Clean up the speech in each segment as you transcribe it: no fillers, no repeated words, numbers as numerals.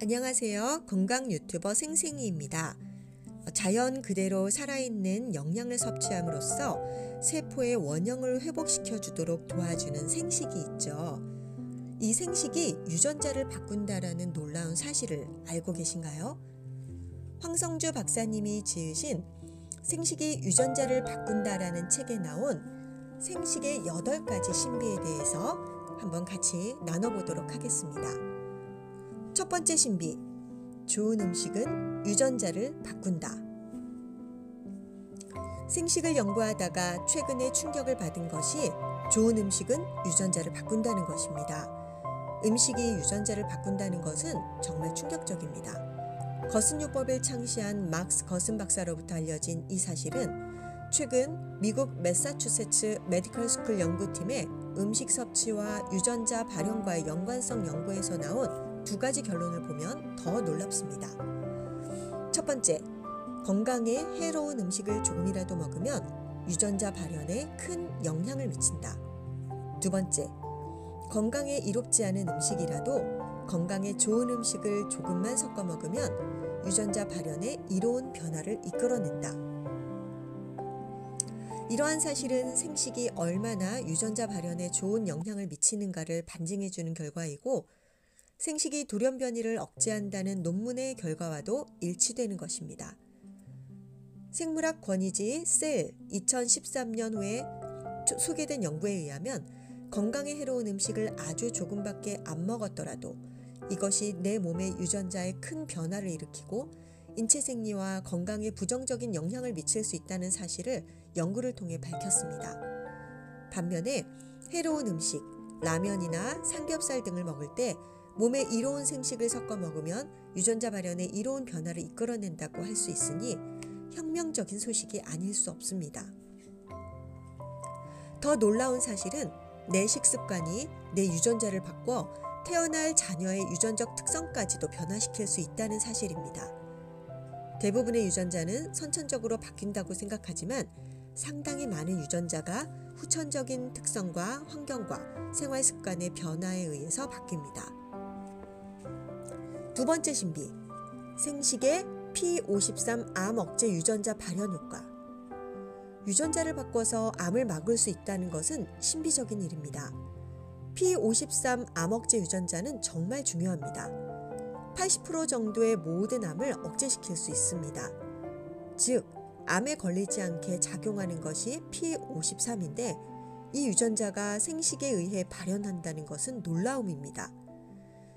안녕하세요. 건강 유튜버 생생이입니다. 자연 그대로 살아있는 영양을 섭취함으로써 세포의 원형을 회복시켜 주도록 도와주는 생식이 있죠. 이 생식이 유전자를 바꾼다라는 놀라운 사실을 알고 계신가요? 황성주 박사님이 지으신 생식이 유전자를 바꾼다라는 책에 나온 생식의 8가지 신비에 대해서 한번 같이 나눠보도록 하겠습니다. 첫 번째 신비, 좋은 음식은 유전자를 바꾼다. 생식을 연구하다가 최근에 충격을 받은 것이 좋은 음식은 유전자를 바꾼다는 것입니다. 음식이 유전자를 바꾼다는 것은 정말 충격적입니다. 거슴요법을 창시한 막스 거슴 박사로부터 알려진 이 사실은 최근 미국 매사추세츠 메디컬 스쿨 연구팀의 음식 섭취와 유전자 발현과의 연관성 연구에서 나온 2가지 결론을 보면 더 놀랍습니다. 첫 번째, 건강에 해로운 음식을 조금이라도 먹으면 유전자 발현에 큰 영향을 미친다. 두 번째, 건강에 이롭지 않은 음식이라도 건강에 좋은 음식을 조금만 섞어 먹으면 유전자 발현에 이로운 변화를 이끌어낸다. 이러한 사실은 생식이 얼마나 유전자 발현에 좋은 영향을 미치는가를 반증해주는 결과이고, 생식이 돌연변이를 억제한다는 논문의 결과와도 일치되는 것입니다. 생물학 권위지 셀 2013년호에 소개된 연구에 의하면 건강에 해로운 음식을 아주 조금밖에 안 먹었더라도 이것이 내 몸의 유전자에 큰 변화를 일으키고 인체 생리와 건강에 부정적인 영향을 미칠 수 있다는 사실을 연구를 통해 밝혔습니다. 반면에 해로운 음식, 라면이나 삼겹살 등을 먹을 때 몸에 이로운 생식을 섞어 먹으면 유전자 발현에 이로운 변화를 이끌어낸다고 할 수 있으니 혁명적인 소식이 아닐 수 없습니다. 더 놀라운 사실은 내 식습관이 내 유전자를 바꿔 태어날 자녀의 유전적 특성까지도 변화시킬 수 있다는 사실입니다. 대부분의 유전자는 선천적으로 바뀐다고 생각하지만 상당히 많은 유전자가 후천적인 특성과 환경과 생활 습관의 변화에 의해서 바뀝니다. 두 번째 신비, 생식의 P53 암 억제 유전자 발현 효과. 유전자를 바꿔서 암을 막을 수 있다는 것은 신비적인 일입니다. P53 암 억제 유전자는 정말 중요합니다. 80% 정도의 모든 암을 억제시킬 수 있습니다. 즉, 암에 걸리지 않게 작용하는 것이 P53인데 이 유전자가 생식에 의해 발현한다는 것은 놀라움입니다.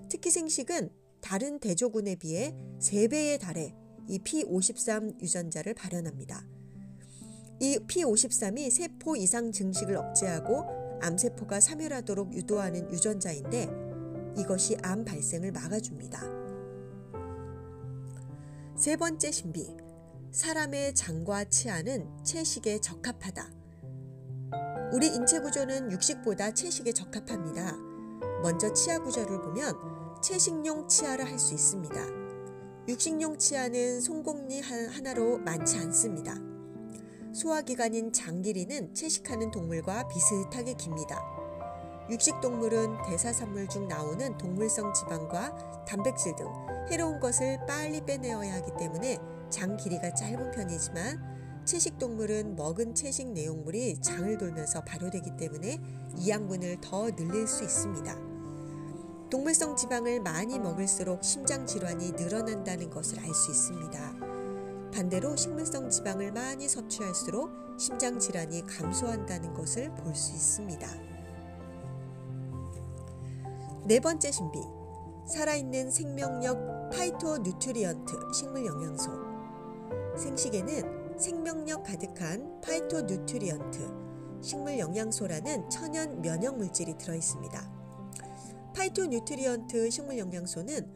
특히 생식은 다른 대조군에 비해 3배에 달해 이 P53 유전자를 발현합니다. 이 P53이 세포 이상 증식을 억제하고 암세포가 사멸하도록 유도하는 유전자인데 이것이 암 발생을 막아줍니다. 세 번째 신비, 사람의 장과 치아는 채식에 적합하다. 우리 인체 구조는 육식보다 채식에 적합합니다. 먼저 치아 구조를 보면 채식용 치아를 할 수 있습니다. 육식용 치아는 송곳니 하나로 많지 않습니다. 소화기관인 장 길이는 채식하는 동물과 비슷하게 깁니다. 육식동물은 대사산물 중 나오는 동물성 지방과 단백질 등 해로운 것을 빨리 빼내어야 하기 때문에 장 길이가 짧은 편이지만 채식동물은 먹은 채식 내용물이 장을 돌면서 발효되기 때문에 이 양분을 더 늘릴 수 있습니다. 동물성 지방을 많이 먹을수록 심장 질환이 늘어난다는 것을 알 수 있습니다. 반대로 식물성 지방을 많이 섭취할수록 심장 질환이 감소한다는 것을 볼 수 있습니다. 네 번째 신비, 살아있는 생명력 파이토뉴트리언트 식물 영양소. 생식에는 생명력 가득한 파이토뉴트리언트 식물 영양소라는 천연 면역 물질이 들어 있습니다. 파이토뉴트리언트 식물 영양소는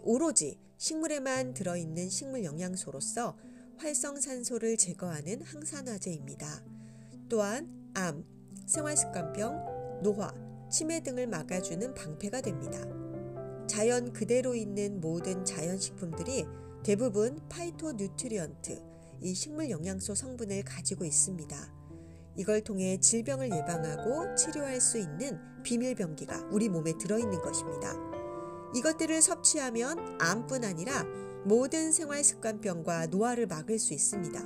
오로지 식물에만 들어있는 식물 영양소로서 활성산소를 제거하는 항산화제입니다. 또한 암, 생활습관병, 노화, 치매 등을 막아주는 방패가 됩니다. 자연 그대로 있는 모든 자연식품들이 대부분 파이토뉴트리언트, 이 식물 영양소 성분을 가지고 있습니다. 이걸 통해 질병을 예방하고 치료할 수 있는 비밀병기가 우리 몸에 들어있는 것입니다. 이것들을 섭취하면 암뿐 아니라 모든 생활습관병과 노화를 막을 수 있습니다.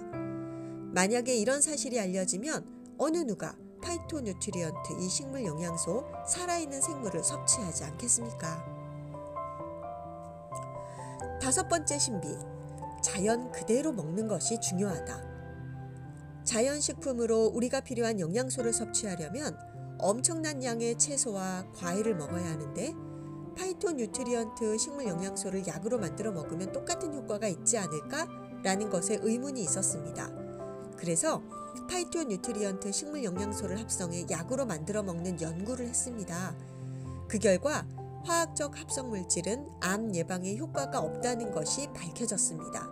만약에 이런 사실이 알려지면 어느 누가 파이토뉴트리언트, 이 식물 영양소, 살아있는 생물을 섭취하지 않겠습니까? 5번째 신비, 자연 그대로 먹는 것이 중요하다. 자연식품으로 우리가 필요한 영양소를 섭취하려면 엄청난 양의 채소와 과일을 먹어야 하는데, 파이토뉴트리언트 식물 영양소를 약으로 만들어 먹으면 똑같은 효과가 있지 않을까라는 것에 의문이 있었습니다. 그래서 파이토뉴트리언트 식물 영양소를 합성해 약으로 만들어 먹는 연구를 했습니다. 그 결과 화학적 합성 물질은 암 예방에 효과가 없다는 것이 밝혀졌습니다.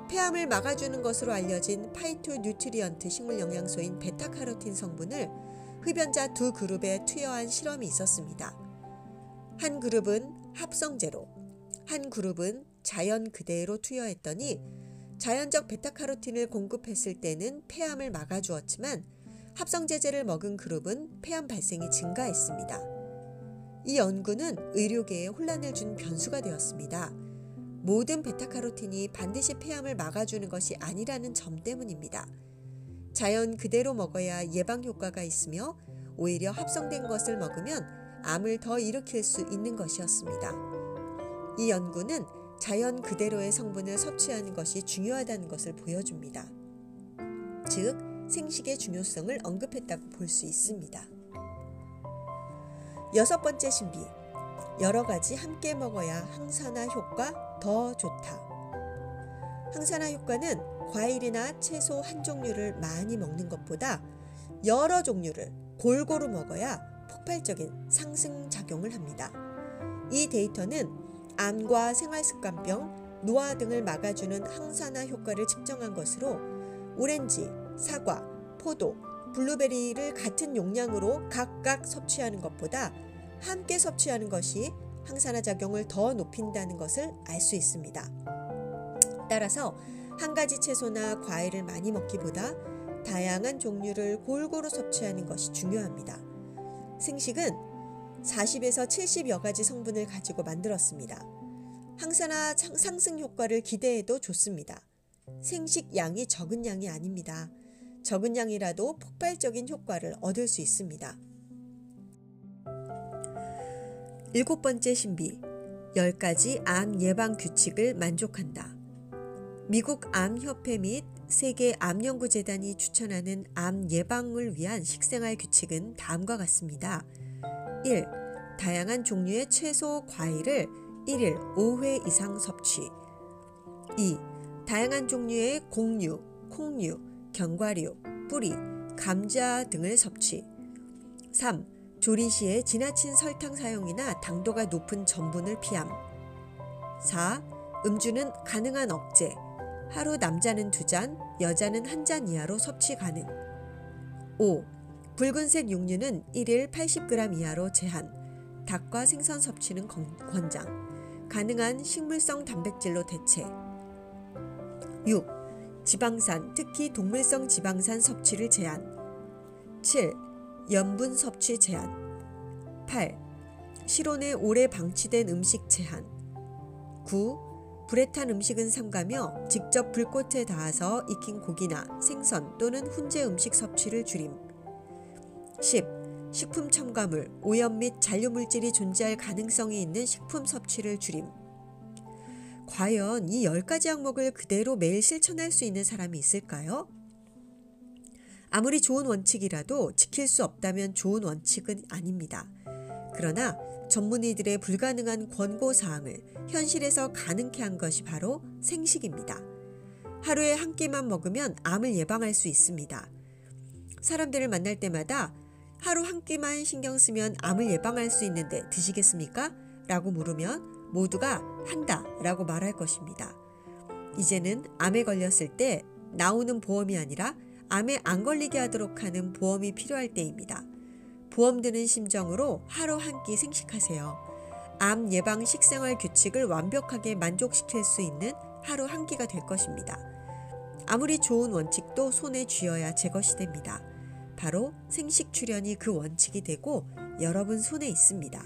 폐암을 막아주는 것으로 알려진 파이토뉴트리언트 식물 영양소인 베타카로틴 성분을 흡연자 2그룹에 투여한 실험이 있었습니다. 한 그룹은 합성제로, 한 그룹은 자연 그대로 투여했더니 자연적 베타카로틴을 공급했을 때는 폐암을 막아주었지만 합성제제를 먹은 그룹은 폐암 발생이 증가했습니다. 이 연구는 의료계에 혼란을 준 변수가 되었습니다. 모든 베타카로틴이 반드시 폐암을 막아주는 것이 아니라는 점 때문입니다. 자연 그대로 먹어야 예방 효과가 있으며 오히려 합성된 것을 먹으면 암을 더 일으킬 수 있는 것이었습니다. 이 연구는 자연 그대로의 성분을 섭취하는 것이 중요하다는 것을 보여줍니다. 즉, 생식의 중요성을 언급했다고 볼 수 있습니다. 6번째 신비, 여러 가지 함께 먹어야 항산화 효과 더 좋다. 항산화 효과는 과일이나 채소 한 종류를 많이 먹는 것보다 여러 종류를 골고루 먹어야 폭발적인 상승작용을 합니다. 이 데이터는 암과 생활습관병, 노화 등을 막아주는 항산화 효과를 측정한 것으로 오렌지, 사과, 포도, 블루베리를 같은 용량으로 각각 섭취하는 것보다 함께 섭취하는 것이 항산화 작용을 더 높인다는 것을 알 수 있습니다. 따라서 한 가지 채소나 과일을 많이 먹기보다 다양한 종류를 골고루 섭취하는 것이 중요합니다. 생식은 40에서 70여 가지 성분을 가지고 만들었습니다. 항산화 상승 효과를 기대해도 좋습니다. 생식 양이 적은 양이 아닙니다. 적은 양이라도 폭발적인 효과를 얻을 수 있습니다. 7번째 신비, 10가지 암 예방 규칙을 만족한다. 미국 암협회 및 세계암연구재단이 추천하는 암 예방을 위한 식생활 규칙은 다음과 같습니다. 1. 다양한 종류의 채소, 과일을 1일 5회 이상 섭취. 2. 다양한 종류의 곡류, 콩류, 견과류, 뿌리, 감자 등을 섭취. 3. 조리 시에 지나친 설탕 사용이나 당도가 높은 전분을 피함. 4. 음주는 가능한 억제. 하루 남자는 2잔, 여자는 1잔 이하로 섭취 가능. 5. 붉은색 육류는 1일 80g 이하로 제한. 닭과 생선 섭취는 권장. 가능한 식물성 단백질로 대체. 6. 지방산, 특히 동물성 지방산 섭취를 제한. 7. 염분 섭취 제한. 8. 실온에 오래 방치된 음식 제한. 9. 불에 탄 음식은 삼가며 직접 불꽃에 닿아서 익힌 고기나 생선 또는 훈제 음식 섭취를 줄임. 10. 식품 첨가물, 오염 및 잔류물질이 존재할 가능성이 있는 식품 섭취를 줄임. 과연 이 10가지 항목을 그대로 매일 실천할 수 있는 사람이 있을까요? 아무리 좋은 원칙이라도 지킬 수 없다면 좋은 원칙은 아닙니다. 그러나 전문의들의 불가능한 권고사항을 현실에서 가능케 한 것이 바로 생식입니다. 하루에 한 끼만 먹으면 암을 예방할 수 있습니다. 사람들을 만날 때마다 하루 한 끼만 신경 쓰면 암을 예방할 수 있는데 드시겠습니까? 라고 물으면 모두가 한다 라고 말할 것입니다. 이제는 암에 걸렸을 때 나오는 보험이 아니라 암에 안 걸리게 하도록 하는 보험이 필요할 때입니다. 보험 드는 심정으로 하루 한 끼 생식하세요. 암 예방 식생활 규칙을 완벽하게 만족시킬 수 있는 하루 한 끼가 될 것입니다. 아무리 좋은 원칙도 손에 쥐어야 제 것이 됩니다. 바로 생식 출현이 그 원칙이 되고 여러분 손에 있습니다.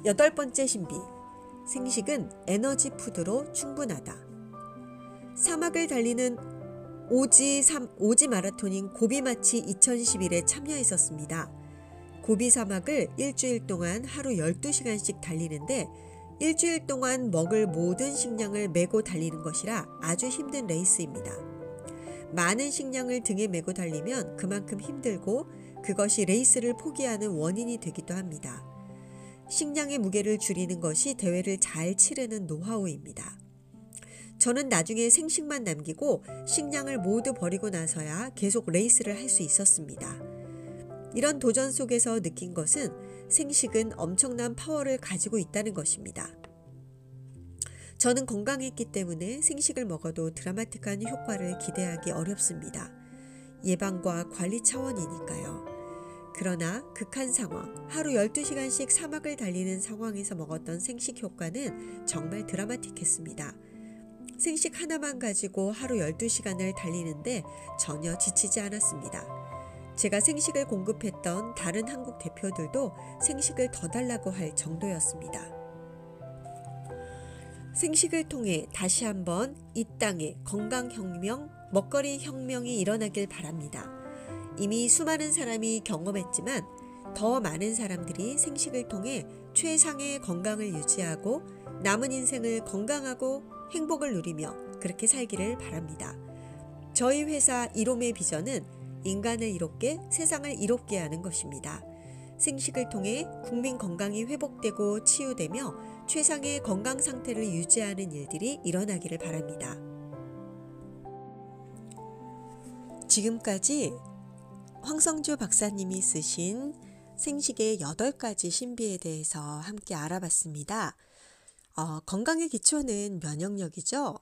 8번째 신비. 생식은 에너지 푸드로 충분하다. 사막을 달리는 오지 마라톤인 고비마치 2011에 참여했었습니다. 고비 사막을 일주일 동안 하루 12시간씩 달리는데 일주일 동안 먹을 모든 식량을 메고 달리는 것이라 아주 힘든 레이스입니다. 많은 식량을 등에 메고 달리면 그만큼 힘들고 그것이 레이스를 포기하는 원인이 되기도 합니다. 식량의 무게를 줄이는 것이 대회를 잘 치르는 노하우입니다. 저는 나중에 생식만 남기고 식량을 모두 버리고 나서야 계속 레이스를 할 수 있었습니다. 이런 도전 속에서 느낀 것은 생식은 엄청난 파워를 가지고 있다는 것입니다. 저는 건강했기 때문에 생식을 먹어도 드라마틱한 효과를 기대하기 어렵습니다. 예방과 관리 차원이니까요. 그러나 극한 상황, 하루 12시간씩 사막을 달리는 상황에서 먹었던 생식 효과는 정말 드라마틱했습니다. 생식 하나만 가지고 하루 12시간을 달리는데 전혀 지치지 않았습니다. 제가 생식을 공급했던 다른 한국 대표들도 생식을 더 달라고 할 정도였습니다. 생식을 통해 다시 한번 이 땅에 건강혁명, 먹거리 혁명이 일어나길 바랍니다. 이미 수많은 사람이 경험했지만 더 많은 사람들이 생식을 통해 최상의 건강을 유지하고 남은 인생을 건강하고 행복을 누리며 그렇게 살기를 바랍니다. 저희 회사 이롬의 비전은 인간을 이롭게 세상을 이롭게 하는 것입니다. 생식을 통해 국민 건강이 회복되고 치유되며 최상의 건강 상태를 유지하는 일들이 일어나기를 바랍니다. 지금까지 황성주 박사님이 쓰신 생식의 8가지 신비에 대해서 함께 알아봤습니다. 건강의 기초는 면역력이죠.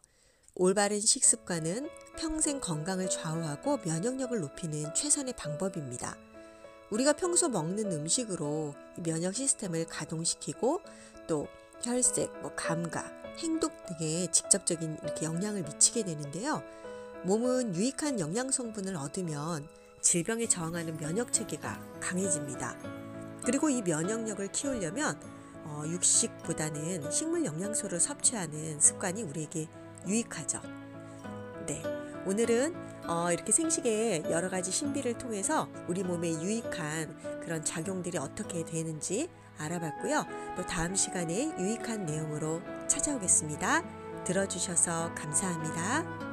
올바른 식습관은 평생 건강을 좌우하고 면역력을 높이는 최선의 방법입니다. 우리가 평소 먹는 음식으로 면역 시스템을 가동시키고 또 혈색, 감각, 행동 등에 직접적인 이렇게 영향을 미치게 되는데요. 몸은 유익한 영양 성분을 얻으면 질병에 저항하는 면역 체계가 강해집니다. 그리고 이 면역력을 키우려면 육식보다는 식물 영양소를 섭취하는 습관이 우리에게 유익하죠. 네, 오늘은 이렇게 생식의 여러 가지 신비를 통해서 우리 몸에 유익한 그런 작용들이 어떻게 되는지 알아봤고요. 또 다음 시간에 유익한 내용으로 찾아오겠습니다. 들어주셔서 감사합니다.